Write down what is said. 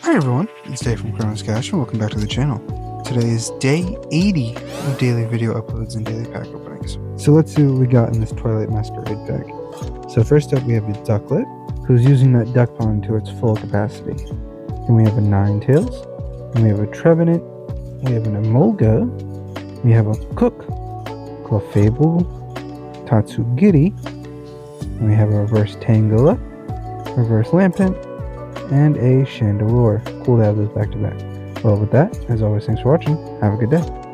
Hi everyone, it's Dave from Chronos Cash and welcome back to the channel. Today is day 80 of daily video uploads and daily pack openings. So let's see what we got in this Twilight Masquerade pack. So first up we have a Ducklet, who's using that duck pond to its full capacity. Then we have a Ninetales, then we have a Trevenant, we have an Emolga, we have a Cook, Clefable, Tatsugiri, and we have a reverse Tangela, reverse Lampent, and a Chandelure. Cool to have those back to back. Well, with that, as always, thanks for watching. Have a good day.